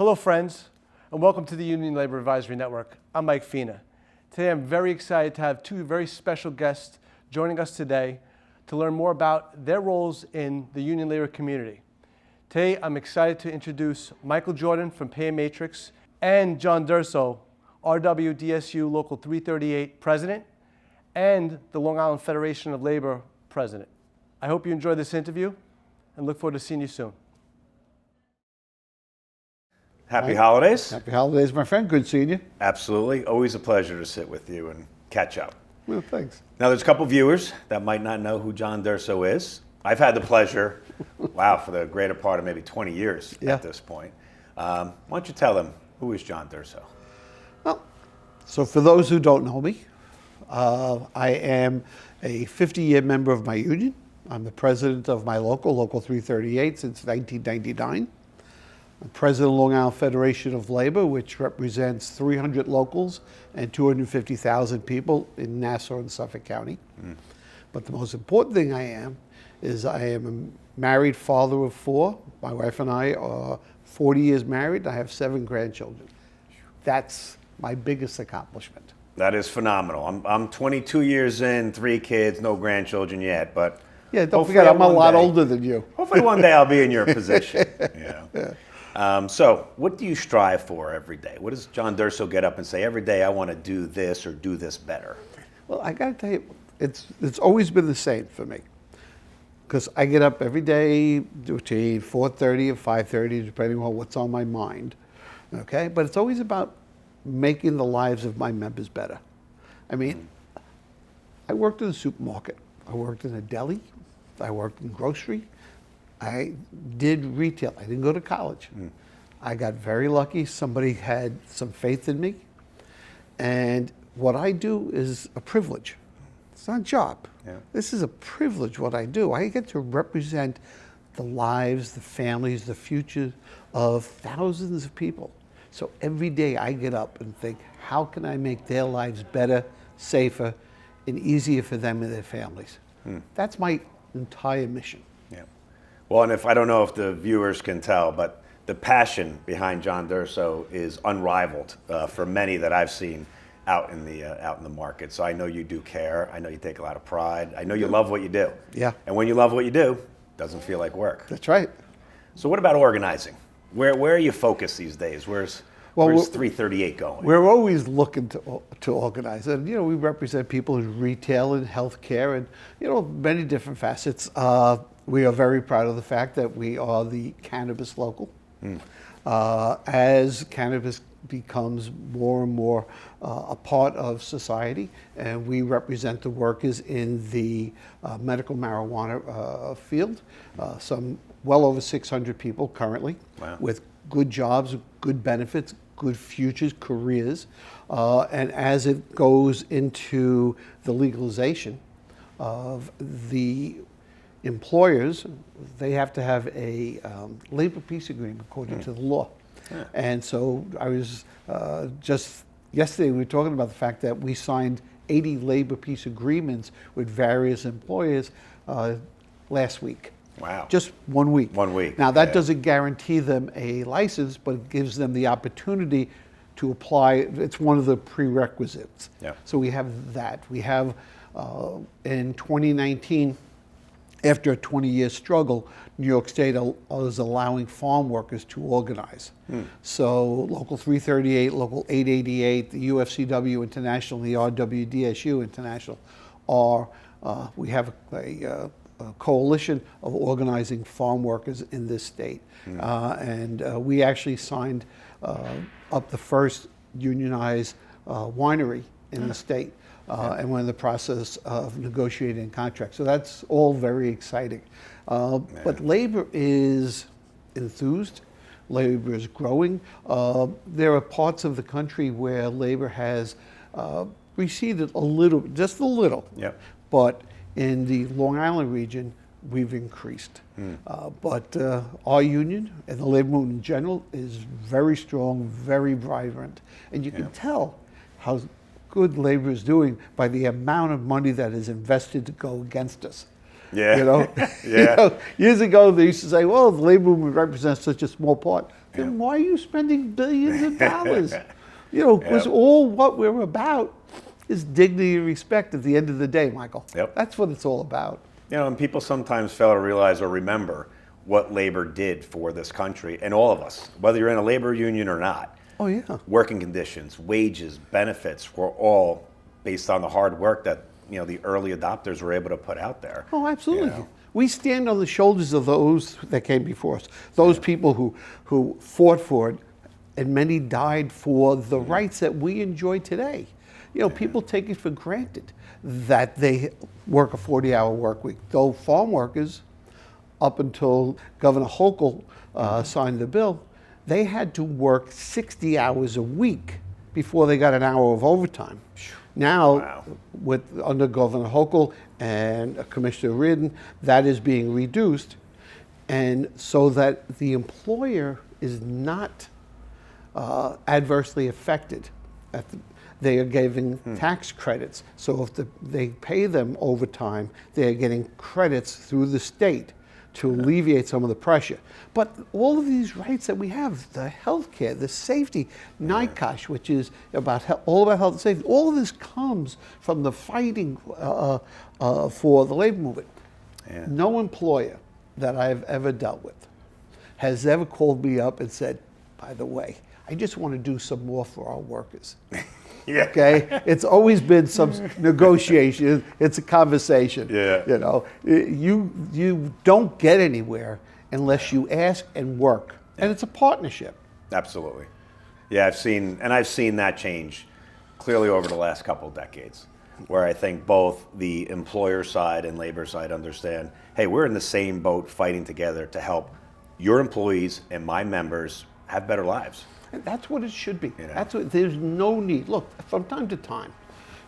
Hello friends, and welcome to the Union Labor Advisory Network. I'm Mike Fina. Today I'm very excited to have two very special guests joining us today to learn more about their roles in the union labor community. Today I'm excited to introduce Michael Jordan from Pay Matrix and John Durso, RWDSU Local 338 President and the Long Island Federation of Labor President. I hope you enjoyed this interview and look forward to seeing you soon. Happy holidays. Happy holidays, my friend. Good seeing you. Absolutely. Always a pleasure to sit with you and catch up. Well, thanks. Now, there's a couple viewers that might not know who John Durso is. I've had the pleasure, for the greater part of maybe 20 years at this point. Why don't you tell them, who is John Durso? Well, so for those who don't know me, I am a 50-year member of my union. I'm the president of my Local 338 since 1999. I'm president of the Long Island Federation of Labor, which represents 300 locals and 250,000 people in Nassau and Suffolk County. But the most important thing I am a married father of four. My wife and I are 40 years married. I have 7 grandchildren. That's my biggest accomplishment. That is phenomenal. I'm 22 years in, 3 kids, no grandchildren yet, but yeah, don't forget, I'm a lot older than you. Hopefully one day I'll be in your position. So what do you strive for every day? What does John Durso get up and say, every day I want to do this or do this better? Well, I got to tell you, it's always been the same for me. Because I get up every day between 4:30 and 5:30, depending on what's on my mind. Okay? But it's always about making the lives of my members better. I mean, I worked in a supermarket. I worked in a deli. I worked in grocery. I did retail. I didn't go to college. I got very lucky. Somebody had some faith in me. And what I do is a privilege. It's not a job. This is a privilege what I do. I get to represent the lives, the families, the future of thousands of people. So every day I get up and think, how can I make their lives better, safer, and easier for them and their families? That's my entire mission. Well, and I don't know if the viewers can tell, but the passion behind John Durso is unrivaled for many that I've seen out in the market. So I know you do care. I know you take a lot of pride. I know you love what you do. Yeah. And when you love what you do, it doesn't feel like work. That's right. So what about organizing? Where are you focused these days? Where's 338 going? We're always looking to organize. And, we represent people in retail and healthcare and, many different facets. We are very proud of the fact that we are the cannabis local. As cannabis becomes more and more a part of society, and we represent the workers in the medical marijuana field. Some well over 600 people currently with good jobs, good benefits, good futures, careers. And as it goes into the legalization of the employers, they have to have a labor peace agreement according to the law. And so I was just yesterday we were talking about the fact that we signed 80 labor peace agreements with various employers last week. Wow. Just 1 week. 1 week. Now that doesn't guarantee them a license, but it gives them the opportunity to apply. It's one of the prerequisites. So we have that. We have in 2019, after a 20-year struggle, New York State is allowing farm workers to organize. So Local 338, Local 888, the UFCW International, the RWDSU International we have a coalition of organizing farm workers in this state. And we actually signed up the first unionized winery in the state. And we're in the process of negotiating contracts. So that's all very exciting. But labor is enthused. Labor is growing. There are parts of the country where labor has receded a little, just a little. But in the Long Island region, we've increased. But our union and the labor movement in general is very strong, very vibrant. And you can tell how good labor is doing by the amount of money that is invested to go against us. Yeah. You know, years ago they used to say, well, the labor movement represents such a small part. then why are you spending billions of dollars? You know, because all what we're about is dignity and respect at the end of the day, Michael. Yep. That's what it's all about. You know, and people sometimes fail to realize or remember what labor did for this country and all of us, whether you're in a labor union or not. Oh, yeah. Working conditions, wages, benefits were all based on the hard work that, you know, the early adopters were able to put out there. Oh, absolutely. You know? We stand on the shoulders of those that came before us, those people who fought for it, and many died for the rights that we enjoy today. You know, people take it for granted that they work a 40-hour work week. Though farm workers, up until Governor Hochul signed the bill, they had to work 60 hours a week before they got an hour of overtime. Now, under Governor Hochul and Commissioner Reardon, that is being reduced, and so that the employer is not adversely affected. They are giving tax credits. So if they pay them overtime, they're getting credits through the state to alleviate some of the pressure. But all of these rights that we have, the health care, the safety, NICOSH, which is all about health and safety, all of this comes from the fighting for the labor movement. Yeah. No employer that I've ever dealt with has ever called me up and said, by the way, I just want to do some more for our workers. Yeah. Okay, it's always been some negotiation. It's a conversation. Yeah. You know, you don't get anywhere unless you ask and work, and it's a partnership. Absolutely. Yeah, I've seen that change clearly over the last couple of decades, where I think both the employer side and labor side understand, hey, we're in the same boat fighting together to help your employees and my members have better lives. And that's what it should be. You know? That's what. There's no need. Look, from time to time,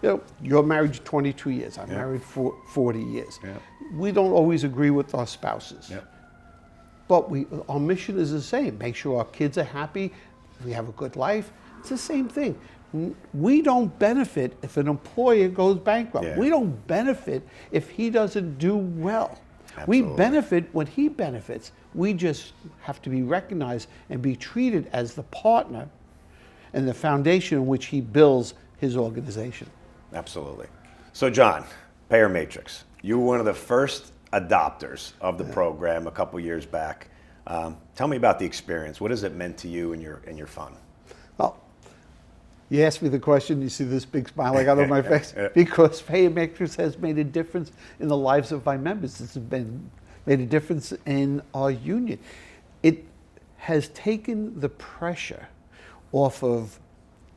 you know, you're married 22 years. I'm married for 40 years. Yeah. We don't always agree with our spouses. Yeah. But our mission is the same. Make sure our kids are happy, we have a good life. It's the same thing. We don't benefit if an employer goes bankrupt. Yeah. We don't benefit if he doesn't do well. Absolutely. We benefit when he benefits. We just have to be recognized and be treated as the partner and the foundation in which he builds his organization. Absolutely. So John, Payer Matrix, you were one of the first adopters of the program a couple years back. Tell me about the experience. What has it meant to you and your fund? Well, you asked me the question, you see this big smile I got on my face, because Payer Matrix has made a difference in the lives of my members. It's made a difference in our union. It has taken the pressure off of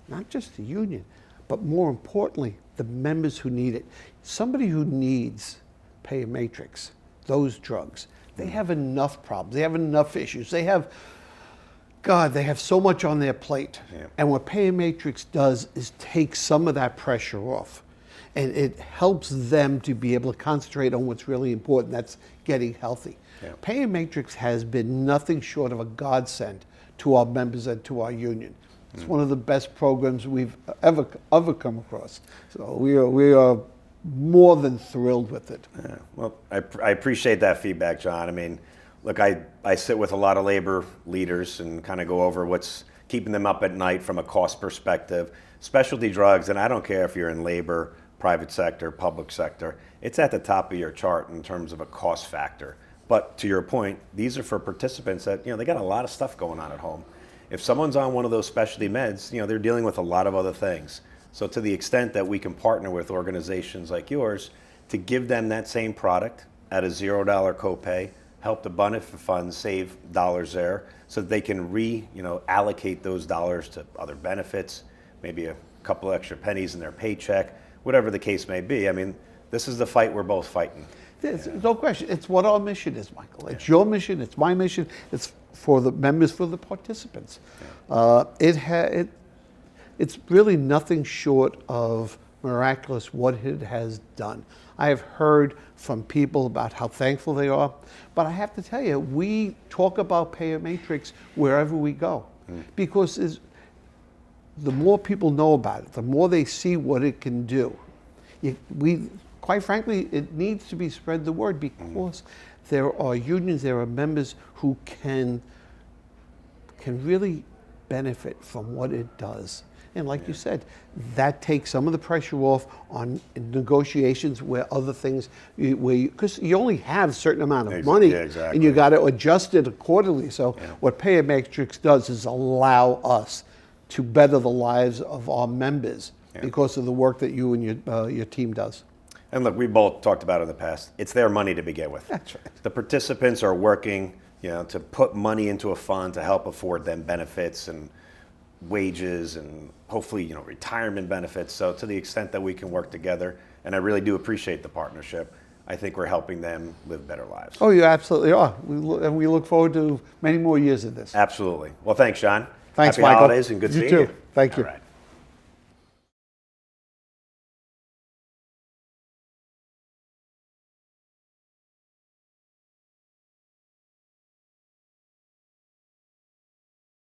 not just the union, but more importantly, the members who need it. Somebody who needs Payer Matrix, those drugs, they have enough problems, they have enough issues, they have so much on their plate. Yeah. And what Payer Matrix does is take some of that pressure off. And it helps them to be able to concentrate on what's really important, that's getting healthy. Yeah. Payer Matrix has been nothing short of a godsend to our members and to our union. It's one of the best programs we've ever come across. So we are more than thrilled with it. Yeah. Well, I appreciate that feedback, John. I mean, look, I sit with a lot of labor leaders and kind of go over what's keeping them up at night from a cost perspective. Specialty drugs, and I don't care if you're in labor, private sector, public sector, it's at the top of your chart in terms of a cost factor. But to your point, these are for participants that, they got a lot of stuff going on at home. If someone's on one of those specialty meds, they're dealing with a lot of other things. So to the extent that we can partner with organizations like yours to give them that same product at a $0 copay, help the benefit fund save dollars there so that they can allocate those dollars to other benefits, maybe a couple extra pennies in their paycheck, whatever the case may be. I mean, this is the fight we're both fighting. There's no question. It's what our mission is, Michael. It's your mission. It's my mission. It's for the members, for the participants. It's really nothing short of miraculous what it has done. I have heard from people about how thankful they are, but I have to tell you, we talk about Payer Matrix wherever we go, because the more people know about it, the more they see what it can do. Quite frankly, it needs to be spread the word, because there are unions, there are members who can can really benefit from what it does. And like you said, that takes some of the pressure off on negotiations where other things, because you only have a certain amount of money, and you got to adjust it accordingly. So what Payer Matrix does is allow us to better the lives of our members because of the work that you and your team does. And look, we both talked about it in the past. It's their money to begin with. That's right. The participants are working, to put money into a fund to help afford them benefits and wages and hopefully, retirement benefits. So to the extent that we can work together, and I really do appreciate the partnership, I think we're helping them live better lives. Oh, you absolutely are. And we look forward to many more years of this. Absolutely. Well, thanks, John. Thanks, Happy Michael. holidays and good seeing you. Thank you. All right.